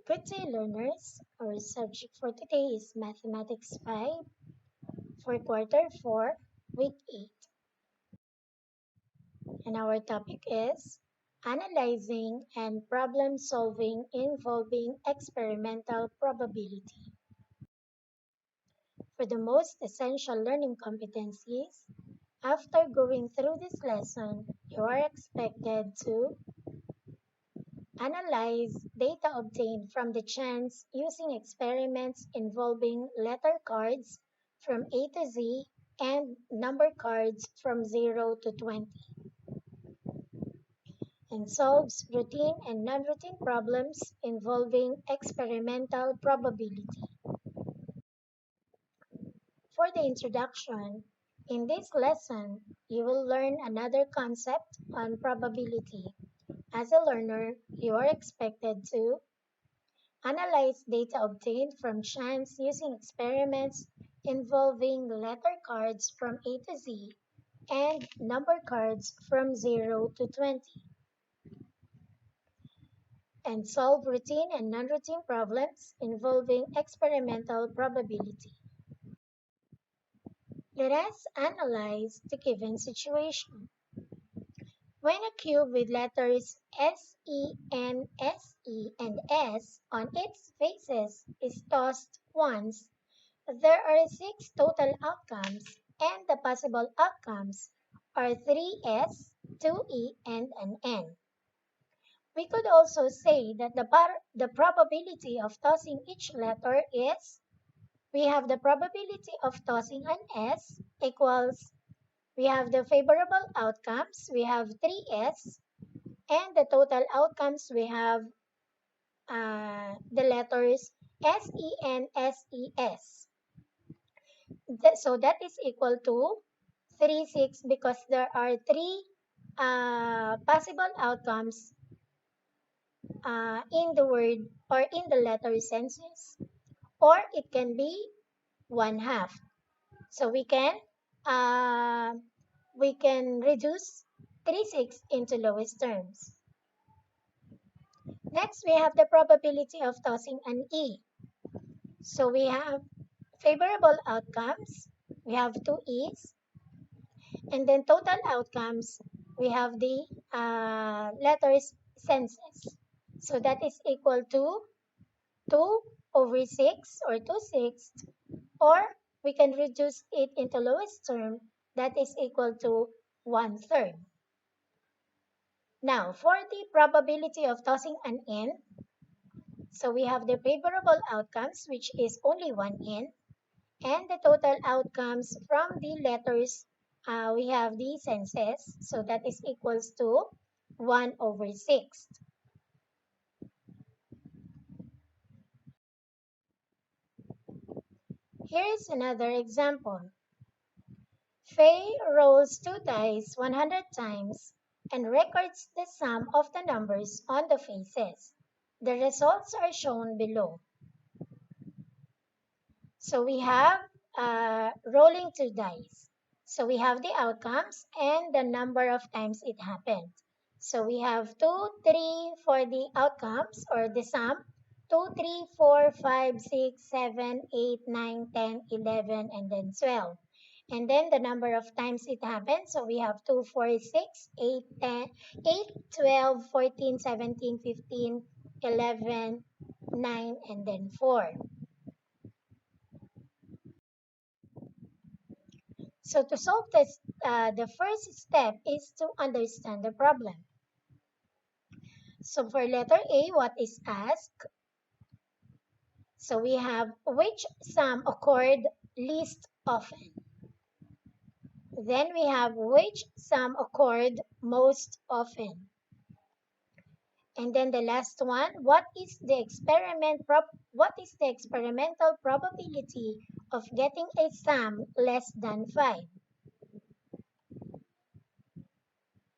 Good day, learners. Our subject for today is Mathematics 5 for Quarter 4, Week 8. And our topic is Analyzing and Problem Solving Involving Experimental Probability. For the most essential learning competencies, after going through this lesson, you are expected to analyze data obtained from the chance using experiments involving letter cards from A to Z and number cards from 0 to 20, and solves routine and non-routine problems involving experimental probability. For the introduction, in this lesson, you will learn another concept on probability. As a learner, you are expected to analyze data obtained from chance using experiments involving letter cards from A to Z and number cards from 0 to 20, and solve routine and non-routine problems involving experimental probability. Let us analyze the given situation. When a cube with letters S, E, N, S, E, and S on its faces is tossed once, there are 6 total outcomes, and the possible outcomes are 3S, 2E, and an N. We could also say that the probability of tossing each letter is, we have the probability of tossing an S equals, we have the favorable outcomes, we have 3S, and the total outcomes, we have the letters S, E, N, S, E, S. So that is equal to 3, 6 because there are 3 possible outcomes in the word or in the letter senses, or it can be 1/2. So we can reduce 3, 6 into lowest terms. Next, we have the probability of tossing an E. So we have favorable outcomes, we have 2 E's, and then total outcomes, we have the letters senses. So that is equal to 2 over 6 or 2/6, or we can reduce it into lowest term, that is equal to 1/3. Now, for the probability of tossing an N, so we have the favorable outcomes, which is only 1 N, and the total outcomes from the letters, we have the senses, so that is equals to 1 over 6. Here is another example. Faye rolls 2 dice 100 times and records the sum of the numbers on the faces. The results are shown below. So we have rolling 2 dice. So we have the outcomes and the number of times it happened. So we have 2, 3 for the outcomes or the sum. 2, 3, 4, 5, 6, 7, 8, 9, 10, 11, and then 12. And then the number of times it happened. So we have 2, 4, 6, 8, 10, 8, 12, 14, 17, 15, 11, 9, and then 4. So to solve this, the first step is to understand the problem. So for letter A, what is asked? So we have which sum occurred least often. Then we have which sum occurred most often. And then the last one, what is the experimental probability of getting a sum less than 5?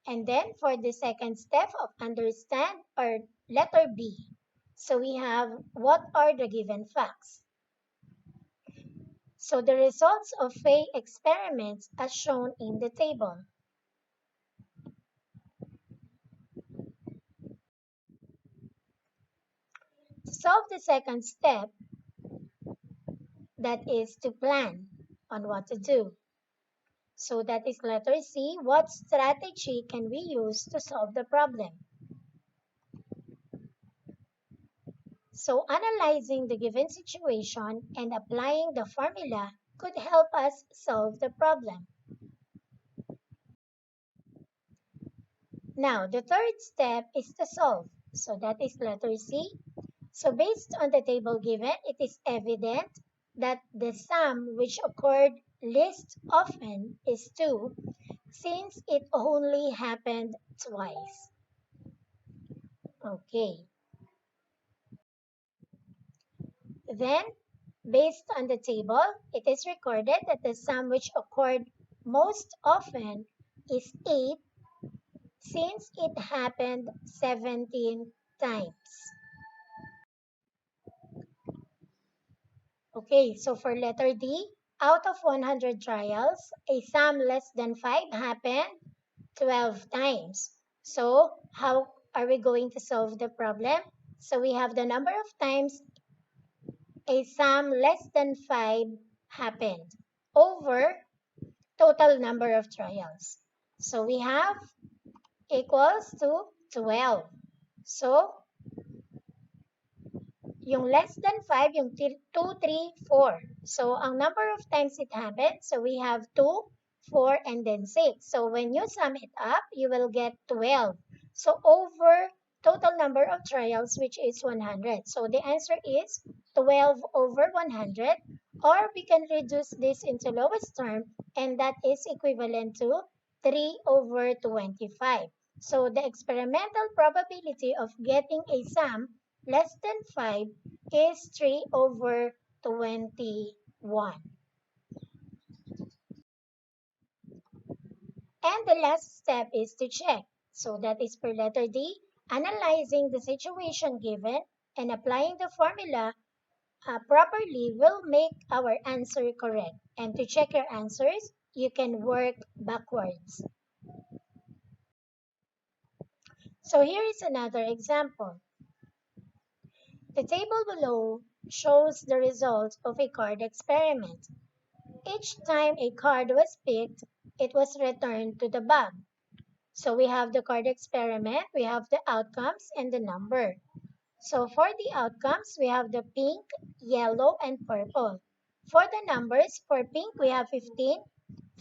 And then for the second step of understand, or letter B, so we have what are the given facts. So the results of Faye experiments as shown in the table. solve the second step, that is to plan on what to do. So that is letter C. What strategy can we use to solve the problem? So analyzing the given situation and applying the formula could help us solve the problem. Now, the third step is to solve. So that is letter C. So based on the table given, it is evident that the sum which occurred least often is 2 since it only happened twice. Okay. Then, based on the table, it is recorded that the sum which occurred most often is 8 since it happened 17 times. Okay, so for letter D, out of 100 trials, a sum less than 5 happened 12 times. So how are we going to solve the problem? So we have the number of times a sum less than 5 happened over total number of trials. So we have equals to 12. So yung less than 5, yung 2, 3, 4. So, ang number of times it happened, so we have 2, 4, and then 6. So, when you sum it up, you will get 12. So, over total number of trials, which is 100. So, the answer is 12 over 100, or we can reduce this into lowest term, and that is equivalent to 3 over 25. So, the experimental probability of getting a sum less than 5 is 3 over 21. And the last step is to check. So that is for letter D, analyzing the situation given and applying the formula properly will make our answer correct. And to check your answers, you can work backwards. So here is another example. The table below shows the results of a card experiment. Each time a card was picked, it was returned to the bag. So we have the card experiment, we have the outcomes, and the number. So for the outcomes, we have the pink, yellow, and purple. For the numbers, for pink, we have 15.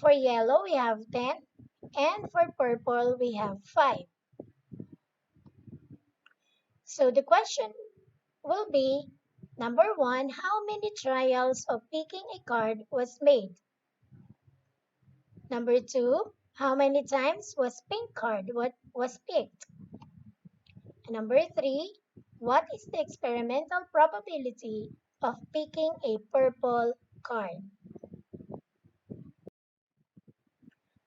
For yellow, we have 10. And for purple, we have 5. So the question will be, number 1, how many trials of picking a card was made? Number 2, how many times was pink card was picked? And number 3, what is the experimental probability of picking a purple card?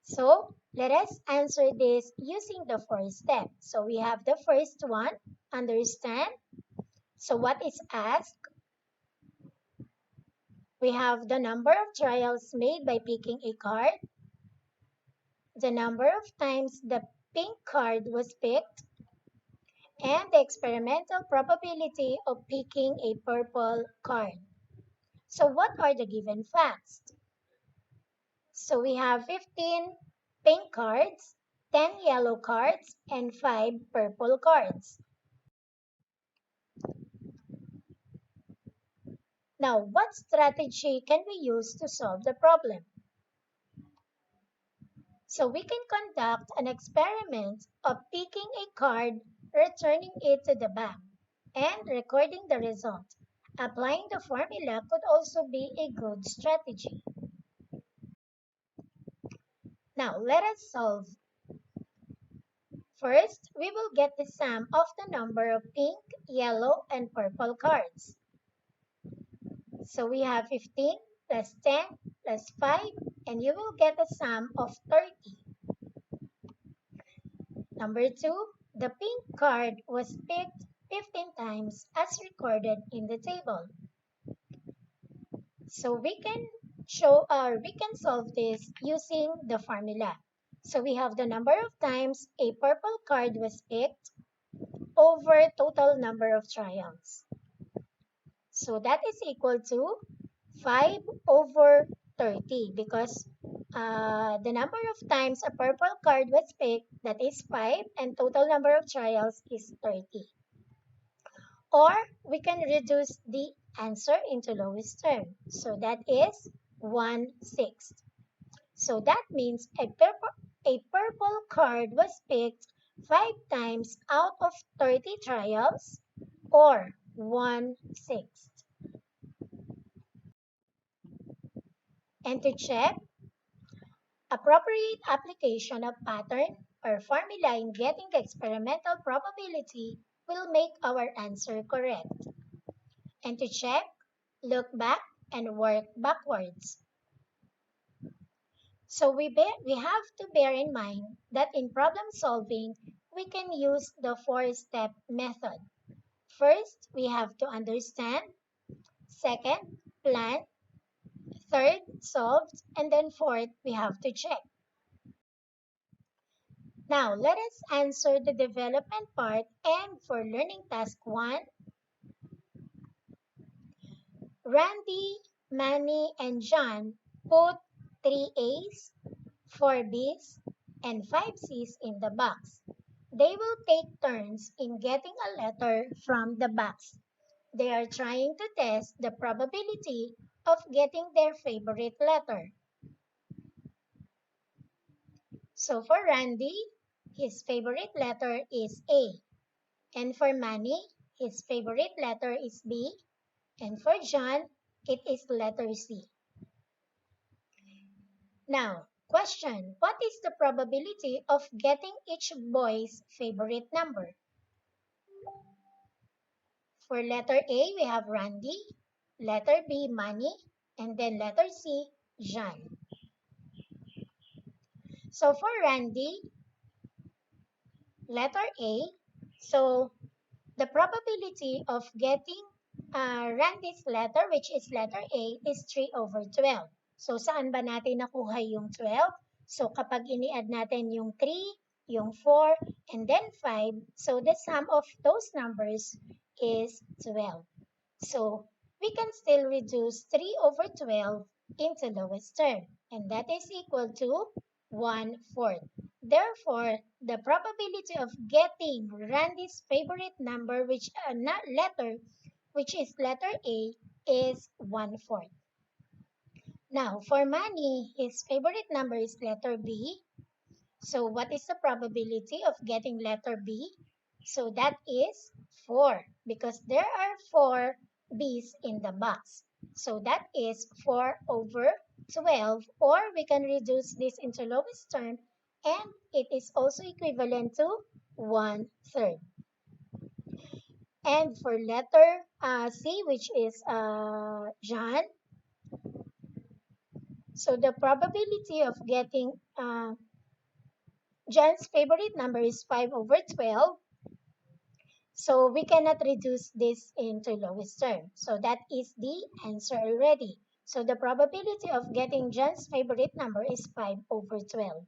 So let us answer this using the 4 steps. So we have the first one, understand. So what is asked? We have the number of trials made by picking a card, the number of times the pink card was picked, and the experimental probability of picking a purple card. So what are the given facts? So we have 15 pink cards, 10 yellow cards, and 5 purple cards. Now, what strategy can we use to solve the problem? So we can conduct an experiment of picking a card, returning it to the bank, and recording the result. Applying the formula could also be a good strategy. Now, let us solve. First, we will get the sum of the number of pink, yellow, and purple cards. So we have 15 plus 10 plus 5, and you will get a sum of 30. Number 2, the pink card was picked 15 times as recorded in the table. So we can solve this using the formula. So we have the number of times a purple card was picked over total number of trials. So that is equal to 5 over 30 because the number of times a purple card was picked, that is 5, and total number of trials is 30. Or we can reduce the answer into lowest term. So that is 1/6. So that means a purple card was picked 5 times out of 30 trials, or 1/6. And to check, appropriate application of pattern or formula in getting the experimental probability will make our answer correct. And to check, look back and work backwards. So we have to bear in mind that in problem solving, we can use the four-step method. First, we have to understand. Second, plan. Third, solve. And then fourth, we have to check. Now, let us answer the development part, and for learning task 1, Randy, Manny, and John put 3 A's, 4 B's, and 5 C's in the box. They will take turns in getting a letter from the box. They are trying to test the probability of getting their favorite letter. So for Randy, his favorite letter is A. And for Manny, his favorite letter is B. And for John, it is letter C. Now, question, what is the probability of getting each boy's favorite number? For letter A, we have Randy, letter B, Manny, and then letter C, John. So for Randy, letter A, so the probability of getting Randy's letter, which is letter A, is 3 over 12. So saan ba natin nakuha yung 12? So kapag ini-add natin yung 3, yung 4, and then 5, so the sum of those numbers is 12. So we can still reduce 3 over 12 into lowest term, and that is equal to 1/4. Therefore, the probability of getting Randy's favorite number, letter, which is letter A, is 1/4. Now, for Manny, his favorite number is letter B. So what is the probability of getting letter B? So that is 4 because there are 4 B's in the box. So that is 4 over 12, or we can reduce this into lowest term, and it is also equivalent to 1/3. And for letter C, which is John, so the probability of getting John's favorite number is 5 over 12. So we cannot reduce this into lowest term. So that is the answer already. So the probability of getting John's favorite number is 5 over 12.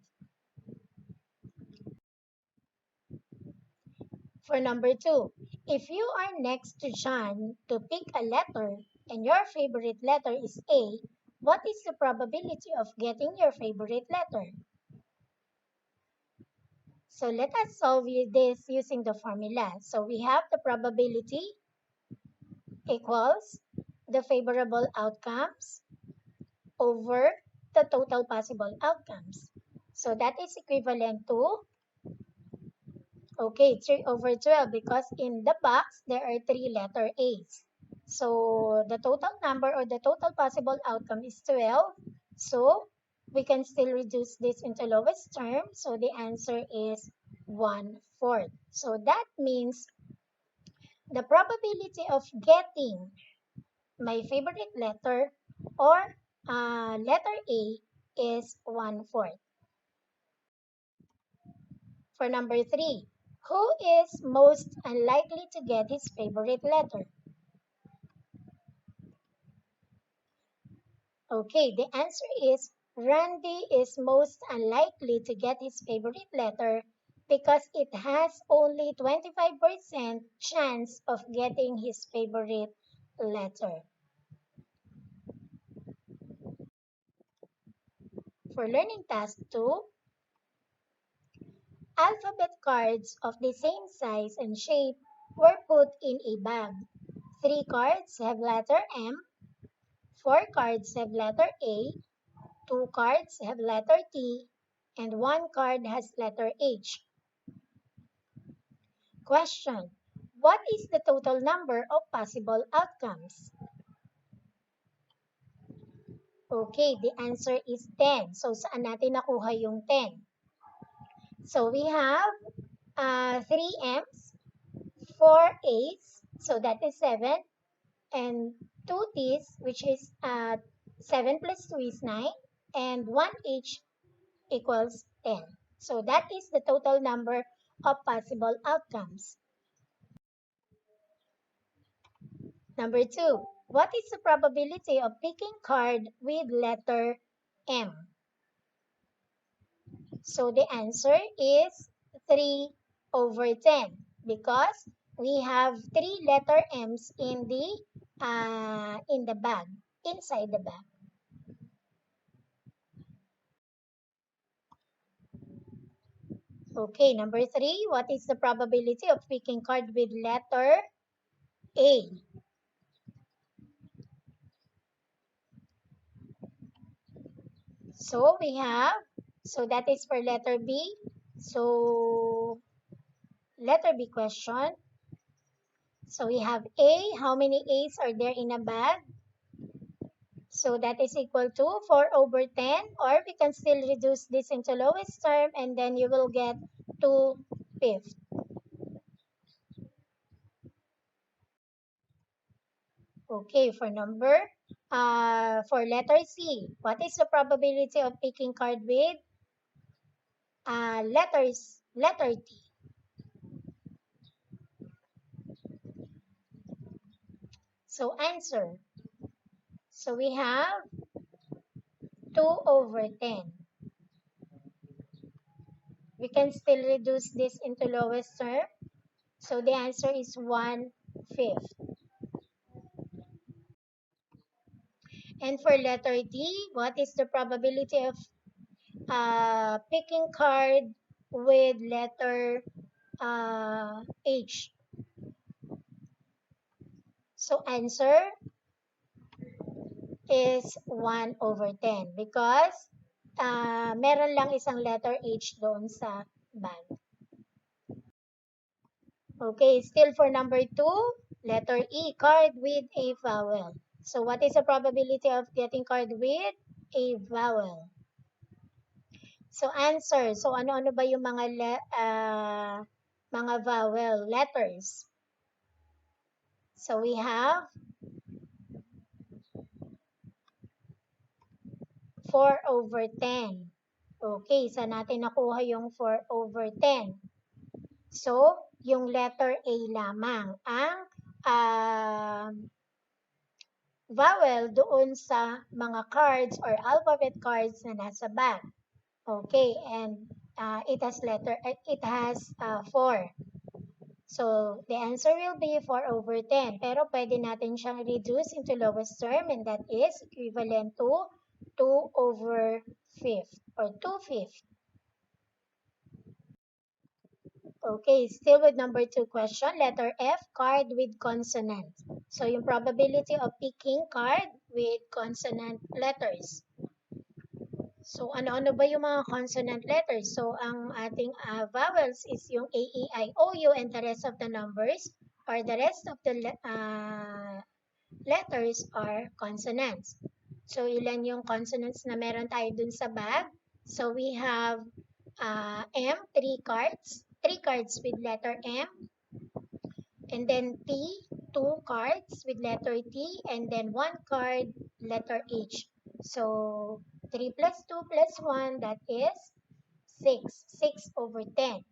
For number 2, if you are next to John to pick a letter and your favorite letter is A, what is the probability of getting your favorite letter? So let us solve this using the formula. So we have the probability equals the favorable outcomes over the total possible outcomes. So that is equivalent to, 3 over 12 because in the box there are 3 letter A's. So the total number or the total possible outcome is 12. So we can still reduce this into lowest term. So the answer is 1/4. So that means the probability of getting my favorite letter or letter A is 1/4. For number 3, who is most unlikely to get his favorite letter? Okay, the answer is Randy is most unlikely to get his favorite letter because it has only 25% chance of getting his favorite letter. For learning task 2, alphabet cards of the same size and shape were put in a bag. 3 cards have letter M, 4 cards have letter A, 2 cards have letter T, and 1 card has letter H. Question: what is the total number of possible outcomes? Okay, the answer is 10. So, saan natin nakuha yung 10? So, we have 3 M's, 4 A's, so that is 7, and 2 T's, which is 7 plus 2 is 9, and 1 H equals 10. So, that is the total number of possible outcomes. Number 2, what is the probability of picking card with letter M? So the answer is 3 over 10 because we have 3 letter M's in the bag, inside the bag. Okay, number 3, what is the probability of picking card with letter A? So we have, so that is for letter B. So letter B question. So we have A, how many A's are there in a bag? So that is equal to 4 over 10, or we can still reduce this into lowest term and then you will get 2/5. Okay, for letter C, what is the probability of picking card with letter T? So answer. So we have 2 over 10. We can still reduce this into lowest term. So the answer is 1/5. And for letter D, what is the probability of picking card with letter H? So answer is 1 over 10 because meron lang isang letter H doon sa bag. Okay, still for number 2, letter E, card with a vowel. So what is the probability of getting card with a vowel? So answer. So ano-ano ba yung mga vowel letters? So we have 4 over 10. Okay, saan natin nakuha yung 4 over 10? So, yung letter A lamang ang vowel doon sa mga cards or alphabet cards na nasa bag. Okay, and it has 4. So, the answer will be 4 over 10. Pero pwede natin siyang reduce into lowest term and that is equivalent to 2 over 5th or 2/5. Okay, still with number 2 question. Letter F, card with consonant. So, yung probability of picking card with consonant letters. So, ano-ano ba yung mga consonant letters? So, ang ating vowels is yung A, E, I, O, U, and the rest of the numbers or the rest of the letters are consonants. So, ilan yung consonants na meron tayo dun sa bag? So, we have M, 3 cards. 3 cards with letter M. And then T, 2 cards with letter T. And then 1 card, letter H. So, 3 plus 2 plus 1, that is 6. 6 over 10.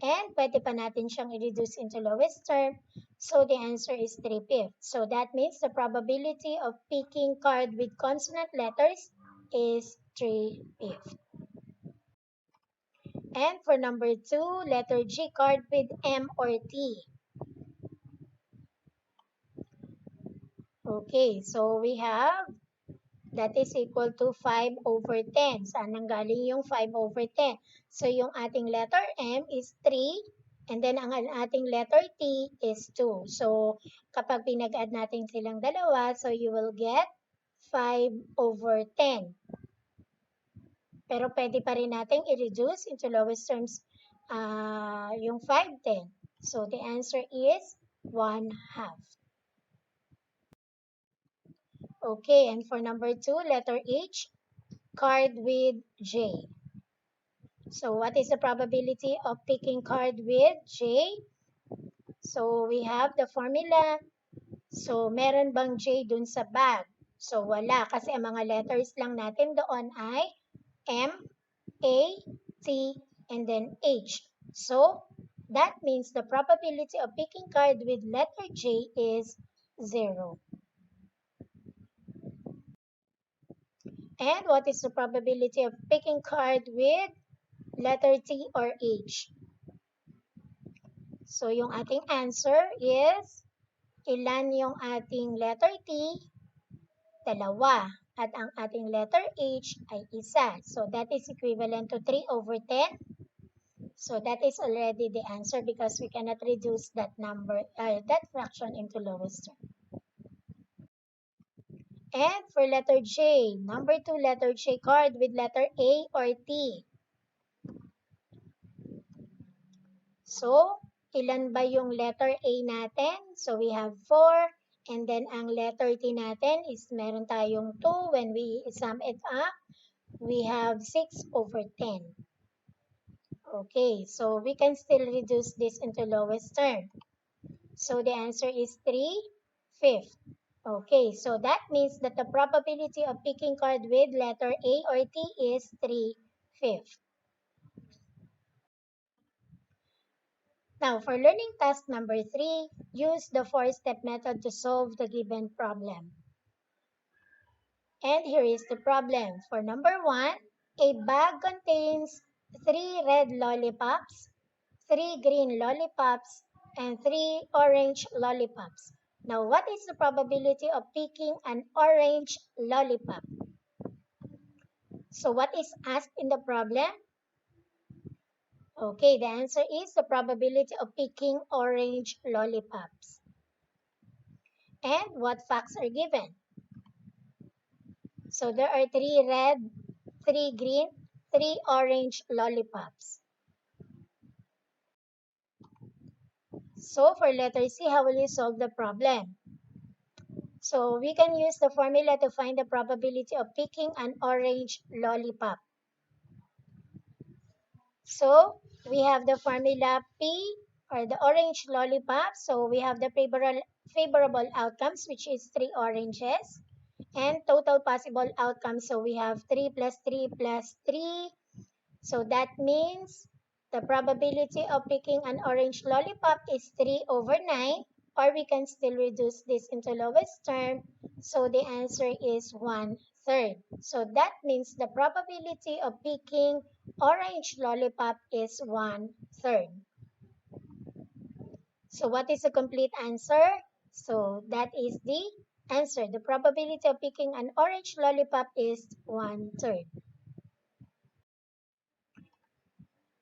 And pwede pa natin siyang i-reduce into lowest term. So, the answer is 3/5. So, that means the probability of picking card with consonant letters is 3/5. And for number 2, letter G, card with M or T. Okay, so we have that is equal to 5/10. Saan nanggaling yung 5/10? So yung ating letter M is 3 and then ang ating letter T is 2. So kapag pinag-add natin silang dalawa, so you will get 5/10. Pero pwede pa rin natin i-reduce into lowest terms yung 5/10. So the answer is 1/2. Okay, and for number 2, letter H, card with J. So what is the probability of picking card with J? So we have the formula. So meron bang J dun sa bag? So wala kasi ang mga letters lang natin doon ay M, A, T, and then H. So that means the probability of picking card with letter J is 0. And what is the probability of picking card with letter T or H? So yung ating answer is ilan yung ating letter T? Dalawa. At ang ating letter H ay isa. So that is equivalent to 3/10. So that is already the answer because we cannot reduce that number, that fraction into lowest term. And for letter J, number 2 letter J card with letter A or T. So, ilan ba yung letter A natin? So, we have 4. And then, ang letter T natin is meron tayong 2. When we sum it up, we have 6/10. Okay, so we can still reduce this into lowest term. So, the answer is 3/5. Okay, so that means that the probability of picking card with letter A or T is 3/5. Now, for learning task number 3, use the 4-step method to solve the given problem. And here is the problem. For number 1, a bag contains 3 red lollipops, 3 green lollipops, and 3 orange lollipops. Now, what is the probability of picking an orange lollipop? So, what is asked in the problem? Okay, the answer is the probability of picking orange lollipops. And what facts are given? So there are 3 red, 3 green, 3 orange lollipops. So for letter C, how will you solve the problem? So we can use the formula to find the probability of picking an orange lollipop. So we have the formula P or the orange lollipop. So we have the favorable outcomes, which is 3 oranges, and total possible outcomes. So we have 3 plus 3 plus 3. So that means the probability of picking an orange lollipop is 3/9, or we can still reduce this into lowest term. So the answer is 1/3. So that means the probability of picking orange lollipop is 1/3. So what is the complete answer? So that is the answer. The probability of picking an orange lollipop is 1/3.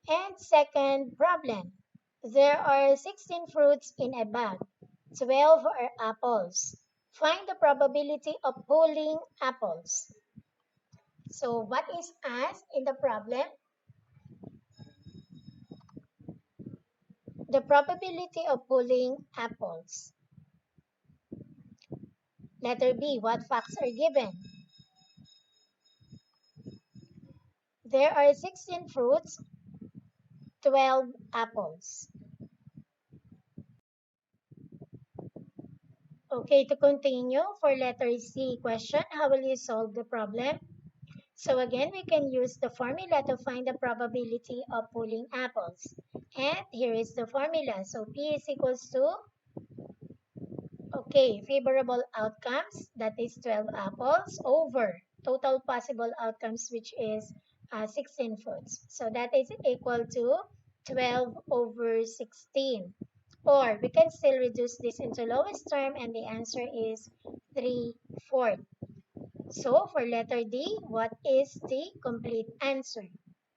And second problem. There are 16 fruits in a bag. 12 are apples. Find the probability of pulling apples. So what is asked in the problem? The probability of pulling apples. Letter B, what facts are given? There are 16 fruits, 12 apples. Okay, to continue, for letter C question, how will you solve the problem? So again, we can use the formula to find the probability of pulling apples. And here is the formula. So P is equals to, okay, favorable outcomes, that is 12 apples, over total possible outcomes, which is 16 fruits. So that is equal to 12/16. Or we can still reduce this into lowest term and the answer is 3/4. So for letter D, what is the complete answer?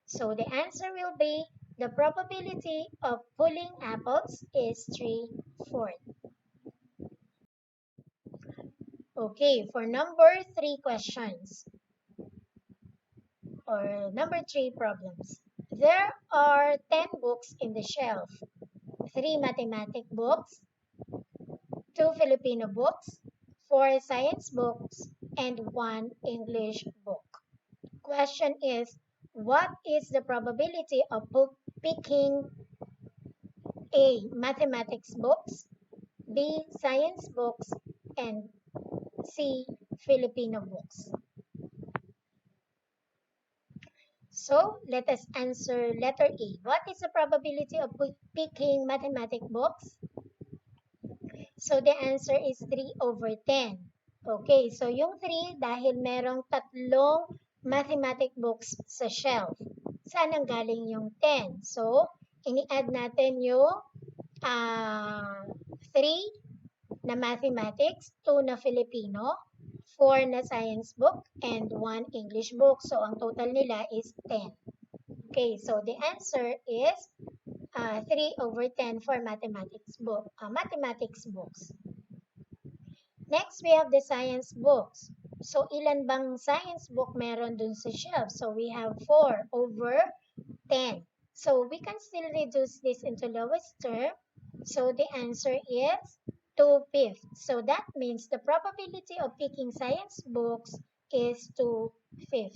So the answer will be the probability of pulling apples is 3/4. Okay, for number 3 questions or number 3 problems. There are 10 books in the shelf. 3 mathematics books, 2 Filipino books, 4 science books, and 1 English book. Question is, what is the probability of picking A. Mathematics books, B. Science books, and C. Filipino books? So, let us answer letter A. What is the probability of picking mathematics books? So, the answer is 3/10. Okay, so yung 3, dahil merong tatlong mathematic books sa shelf. Saan ang galing yung 10? So, ini-add natin yung 3 na mathematics, 2 na Filipino, 4 na science book, and 1 English book. So, ang total nila is 10. Okay, so the answer is 3/10 for mathematics books. Next, we have the science books. So, ilan bang science book meron dun sa shelf? So, we have 4/10. So, we can still reduce this into lowest term. So, the answer is 2/5. So, that means the probability of picking science books is 2/5.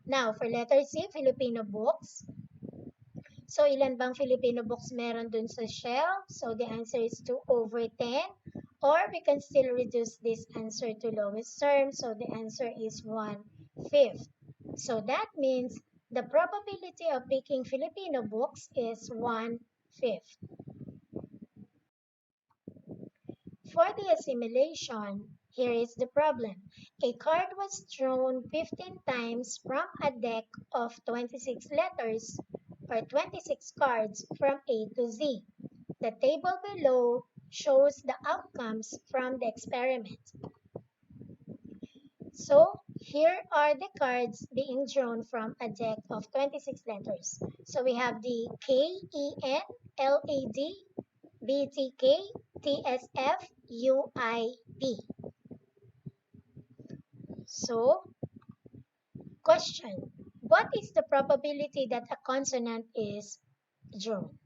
Now, for letter C, Filipino books. So, ilan bang Filipino books meron dun sa shelf? So, the answer is 2/10. Or we can still reduce this answer to lowest term. So, the answer is 1/5. So, that means the probability of picking Filipino books is 1/5. For the assimilation, here is the problem. A card was thrown 15 times from a deck of 26 letters or 26 cards from A to Z. The table below shows the outcomes from the experiment. So, here are the cards being drawn from a deck of 26 letters. So, we have the KEN, LAD, BTK, TSF, UIP. So, question, what is the probability that a consonant is drawn?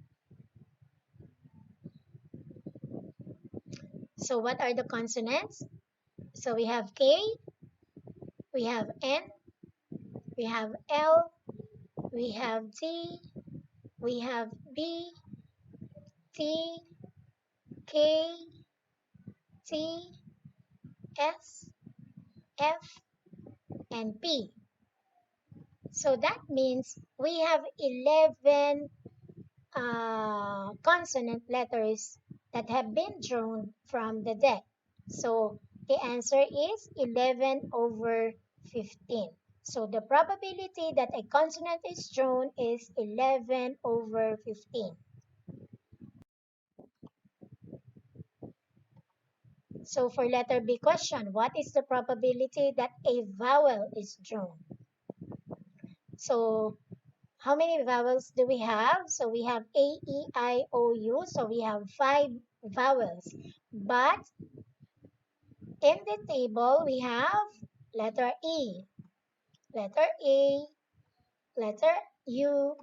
So, what are the consonants? So, we have K, we have N, we have L, we have T, we have B, T, K, T, S, F, and P. So that means we have 11 consonant letters that have been drawn from the deck. So the answer is 11/15. So the probability that a consonant is drawn is 11/15. So for letter B question, what is the probability that a vowel is drawn? So how many vowels do we have? So we have A, E, I, O, U. So we have 5 vowels. But in the table, we have letter E, letter A, letter U,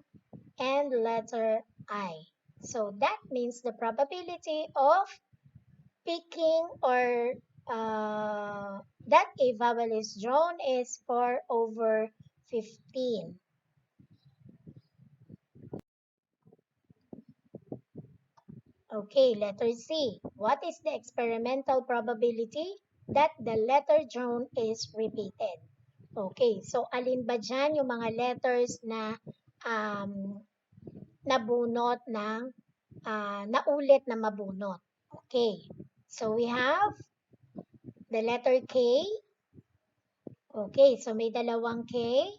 and letter I. So that means the probability of picking or that a vowel is drawn is 4/15. Okay, letter C. What is the experimental probability that the letter drawn is repeated? Okay, so alin ba dyan yung mga letters na nabunot ng, naulit na mabunot? Okay, so we have the letter K. Okay, so may dalawang K.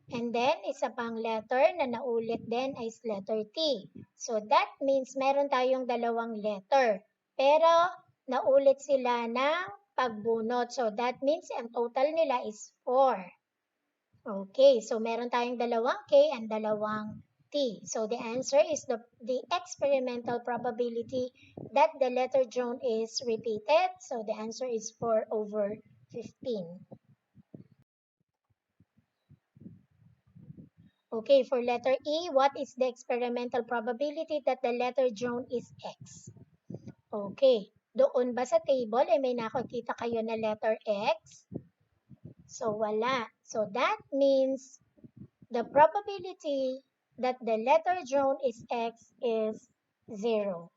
And then, isa pang letter na naulit din ay letter T. So, that means meron tayong dalawang letter. Pero, naulit sila ng pagbunot. So, that means ang total nila is 4. Okay, so meron tayong dalawang K and dalawang T. So, the answer is the experimental probability that the letter drone is repeated. So, the answer is 4 over 15. Okay, for letter E, what is the experimental probability that the letter drone is X? Okay, doon ba sa table ay may nakikita kayo na letter X? So, wala. So, that means the probability that the letter drone is X is 0.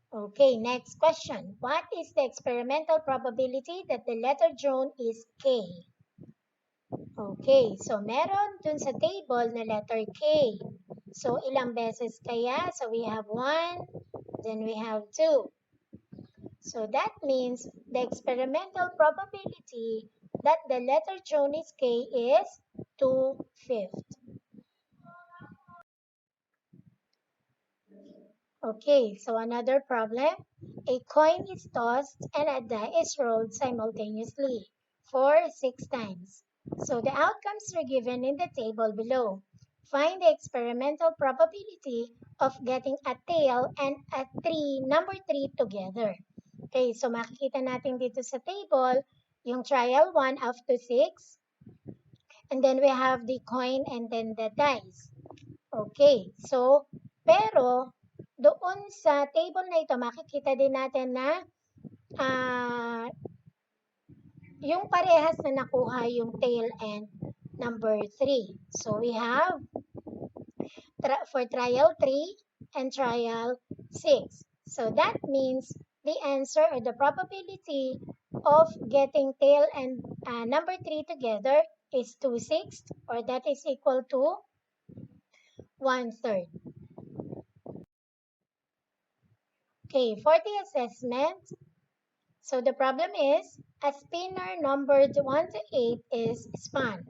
Okay, next question. What is the experimental probability that the letter drone is K? Okay, so meron dun sa table na letter K. So, ilang beses kaya? So, we have 1, then we have 2. So, that means the experimental probability that the letter drone is K is 2/5. Okay, so another problem. A coin is tossed and a die is rolled simultaneously for 6 times. So the outcomes are given in the table below. Find the experimental probability of getting a tail and a number 3 together. Okay, so makikita natin dito sa table yung trial 1 up to 6. And then we have the coin and then the dice. Okay, so pero doon sa table na ito, makikita din natin na yung parehas na nakuha yung tail and number 3. So we have for trial 3 and trial 6. So that means the answer or the probability of getting tail and number 3 together is 2/6, or that is equal to 1/3. Okay, for the assessment, so the problem is a spinner numbered 1 to 8 is spun.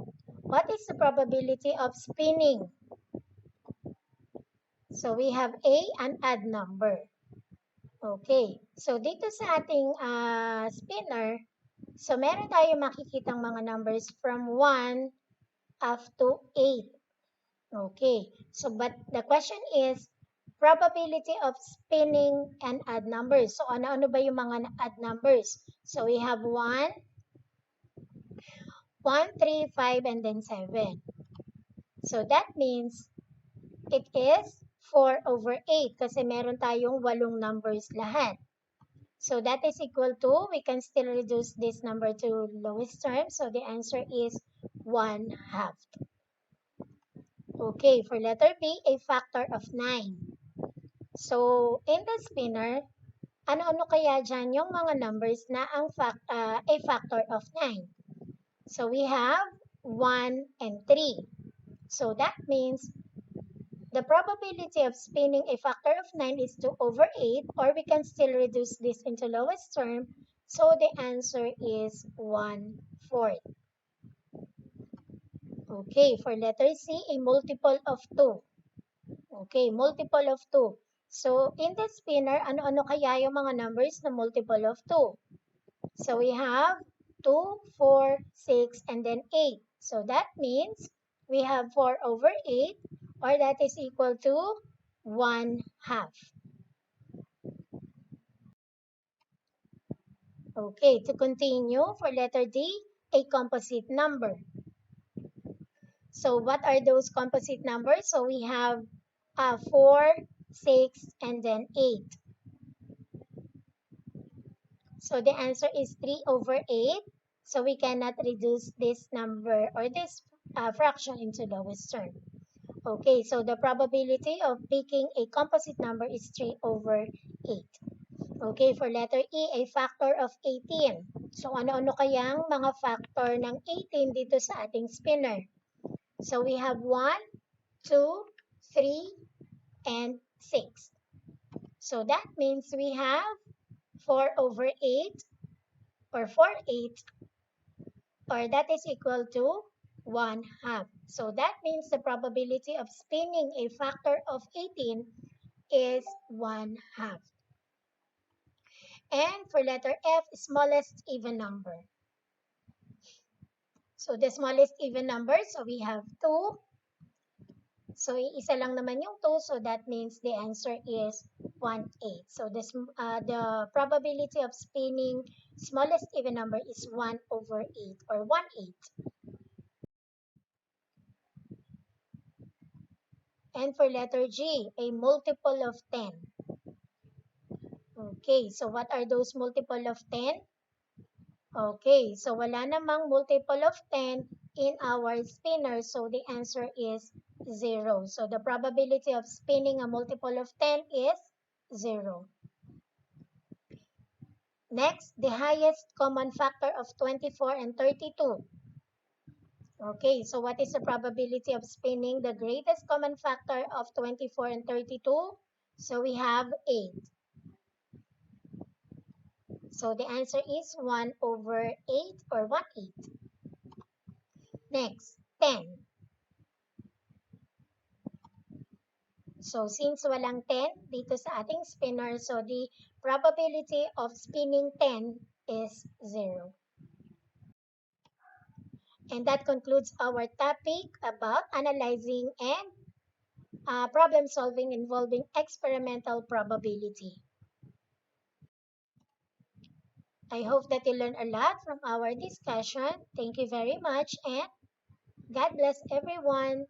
What is the probability of spinning? So we have A, an odd number. Okay, so dito sa ating spinner, so meron tayo makikitang mga numbers from 1 up to 8. Okay, so but the question is probability of spinning and odd numbers. So ano-ano ba yung mga odd numbers? So we have 1, 3, 5, and then 7. So that means it is 4 over 8 kasi meron tayong 8 numbers lahat. So that is equal to, we can still reduce this number to lowest term. So the answer is 1/2. Okay, for letter B, a factor of 9. So in the spinner, ano-ano kaya dyan yung mga numbers na a factor of 9? So we have 1 and 3. So that means the probability of spinning a factor of 9 is 2 over 8, or we can still reduce this into lowest term. So the answer is 1/4. Okay, for letter C, a multiple of 2. Okay, multiple of 2. So in the spinner, ano-ano kaya yung mga numbers na multiple of 2? So we have 2, 4, 6, and then 8. So that means we have 4 over 8, or that is equal to 1/2. Okay, to continue, for letter D, a composite number. So what are those composite numbers? So we have 4, 6, and then 8. So the answer is 3 over 8. So we cannot reduce this number or this fraction into lowest term. Okay, so the probability of picking a composite number is 3 over 8. Okay, for letter E, a factor of 18. So ano-ano kayang mga factor ng 18 dito sa ating spinner? So we have 1, 2, 3, and 6. So that means we have 4 over 8, or 4/8, or that is equal to 1/2. So that means the probability of spinning a factor of 18 is 1/2. And for letter F, smallest even number. So the smallest even number, so we have 2. So isa lang naman yung 2, so that means the answer is 1/8. So the probability of spinning smallest even number is 1/8 or 1/8. And for letter G, a multiple of 10. Okay, so what are those multiple of 10? Okay, so wala namang multiple of 10 in our spinner, so the answer is 0. So the probability of spinning a multiple of 10 is 0. Next, the highest common factor of 24 and 32. Okay, so what is the probability of spinning the greatest common factor of 24 and 32? So we have 8. So the answer is 1/8 or 1/8. Next, 10. So since walang 10 dito sa ating spinner, so the probability of spinning 10 is 0. And that concludes our topic about analyzing and problem solving involving experimental probability. I hope that you learned a lot from our discussion. Thank you very much and God bless everyone.